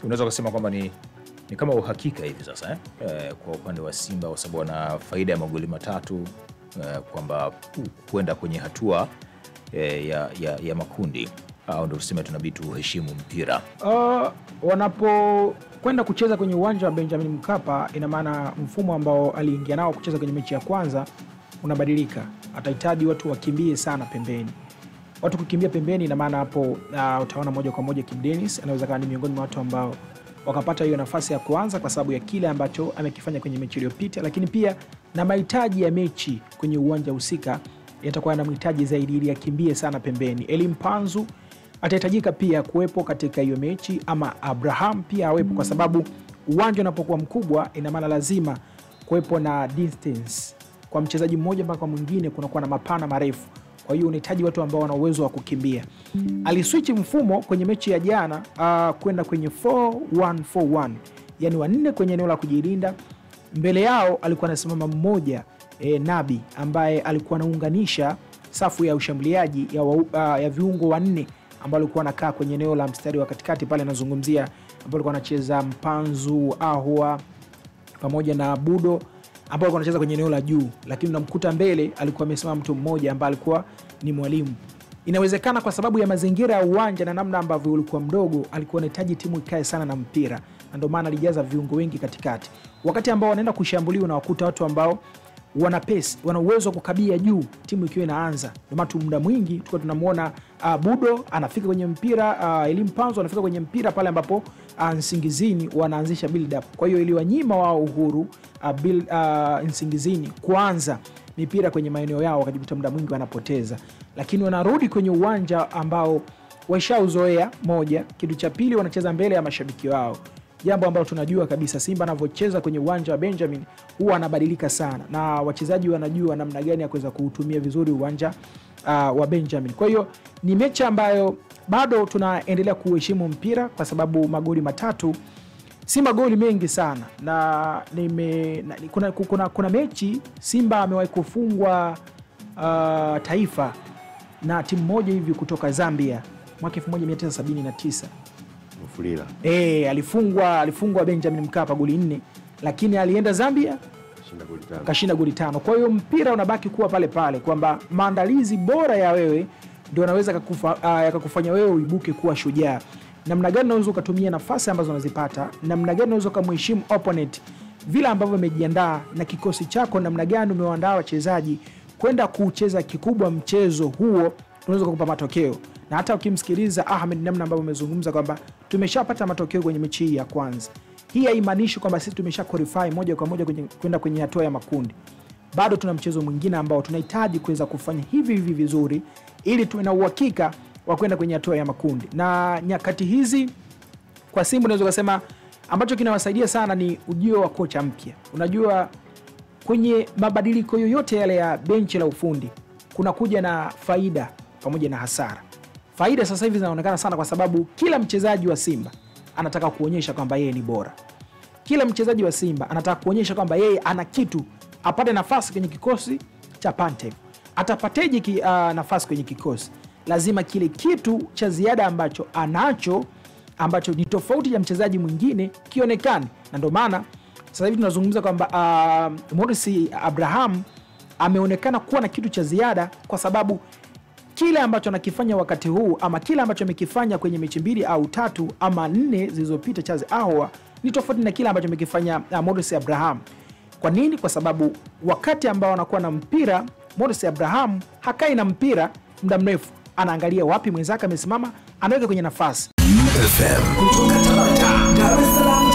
unaweza kusema kwamba ni kama uhakika hivi sasa kwa upande wa Simba, kwa sababu wana faida ya magoli 3 kwamba kwenda kwenye hatua ya makundi, au ndio tuseme tunabidi tuheshimu mpira. Wanapokwenda kucheza kwenye uwanja wa Benjamin Mkapa, ina maana mfumo ambao aliingia nao kucheza kwenye mechi ya kwanza unabadilika. Atahitaji watu wakimbie sana pembeni. Watu kukimbia pembeni, ina maana hapo utaona moja kwa moja Kibu Denis anaweza kuwa ni miongoni mwa watu ambao wakapata hiyo nafasi ya kuanza kwa sababu ya kile ambacho amekifanya kwenye mechi iliyopita, lakini pia na mahitaji ya mechi kwenye uwanja husika yatakuwa na mahitaji zaidi ili akimbie sana pembeni. Elie Mpanzu atahitajika pia kuwepo katika hiyo mechi, ama Abraham pia awepo, kwa sababu uwanja unapokuwa mkubwa ina maana lazima kuwepo na distance kwa mchezaji mmoja mpaka mwingine, kunakuwa na mapana marefu. Kwa hiyo unahitaji watu ambao wana uwezo wa kukimbia. Aliswitch mfumo kwenye mechi ya jana kwenda kwenye 4-1-4-1, yani wanne kwenye eneo la kujilinda. Mbele yao alikuwa anasimama mmoja Nabi, ambaye alikuwa anaunganisha safu ya ushambuliaji ya viungo wanne ambao alikuwa anakaa kwenye eneo la mstari wa katikati pale, anazungumzia ambao alikuwa anacheza Mpanzu, Ahua pamoja na Budo ambao alikuwa anacheza kwenye eneo la juu, lakini unamkuta mbele alikuwa amesimama mtu mmoja ambaye alikuwa ni mwalimu. Inawezekana kwa sababu ya mazingira ya uwanja na namna ambavyo ulikuwa mdogo, alikuwa anahitaji timu ikae sana na mpira, na ndio maana alijaza viungo wengi katikati. Wakati ambao wanaenda kushambuliwa na wakuta watu ambao wana pace, wana uwezo wa kukabia juu timu ikiwa inaanza. Ndio maana muda mwingi tulikuwa tunamuona Budo anafika kwenye mpira, Elie Mpanzu anafika kwenye mpira pale ambapo Nsingizini wanaanzisha build up. Kwa hiyo iliwanyima wao uhuru Nsingizini kuanza mipira kwenye maeneo yao, wakajikuta muda mwingi wanapoteza. Lakini wanarudi kwenye uwanja ambao waishauzoea moja. Kitu cha pili, wanacheza mbele ya mashabiki wao, jambo ambalo tunajua kabisa Simba anavyocheza kwenye uwanja wa Benjamin huwa anabadilika sana, na wachezaji wanajua namna gani ya kuweza kuutumia vizuri uwanja wa Benjamin. Kwa hiyo ni mechi ambayo bado tunaendelea kuheshimu mpira, kwa sababu magoli 3 si magoli mengi sana, na kuna mechi Simba amewahi kufungwa Taifa na timu moja hivi kutoka Zambia mwaka 1979. Mfulira. Alifungwa Benjamin Mkapa goli 4, lakini alienda Zambia kashinda goli 5. Kwa hiyo mpira unabaki kuwa pale pale, kwamba maandalizi bora ya wewe ndio yanaweza yakakufanya wewe uibuke kuwa shujaa. Namna gani unaweza kutumia nafasi ambazo unazipata, namna gani unaweza kumheshimu opponent, vile ambavyo umejiandaa na kikosi chako, namna gani umewaandaa wachezaji kwenda kucheza kikubwa mchezo huo, unaweza kukupa matokeo. Na hata ukimsikiliza Ahmed namna ambavyo umezungumza kwamba tumeshapata matokeo kwenye mechi hii ya kwanza, hii haimaanishi kwamba sisi tumesha qualify moja kwa moja kwenda kwenye hatua ya makundi. Bado tuna mchezo mwingine ambao tunahitaji kuweza kufanya hivi vizuri ili tuwe na uhakika wa kwenda kwenye hatua ya makundi. Na nyakati hizi kwa Simba unaweza kusema ambacho kinawasaidia sana ni ujio wa kocha mpya. Unajua kwenye mabadiliko yoyote yale ya benchi la ufundi kuna kuja na faida pamoja na hasara. Faida sasa hivi zinaonekana sana kwa sababu kila mchezaji wa Simba anataka kuonyesha kwamba yeye ni bora. Kila mchezaji wa Simba anataka kuonyesha kwamba yeye ana kitu, apate nafasi kwenye kikosi cha Pantev. Atapateje nafasi kwenye kikosi? Lazima kile kitu cha ziada ambacho anacho, ambacho ni tofauti ya mchezaji mwingine, kionekane. Na ndio maana sasa hivi tunazungumza kwamba Morris Abraham ameonekana kuwa na kitu cha ziada, kwa sababu kile ambacho anakifanya wakati huu, ama kile ambacho amekifanya kwenye mechi 2 au 3 ama 4 zilizopita Charles Ahoua, ni tofauti na kile ambacho amekifanya Morris Abraham. Kwa nini? Kwa sababu wakati ambao anakuwa na mpira, Morris Abraham hakai na mpira muda mrefu, anaangalia wapi mwenzake amesimama, anaweka kwenye nafasi. FM kutoka Dar es Salaam.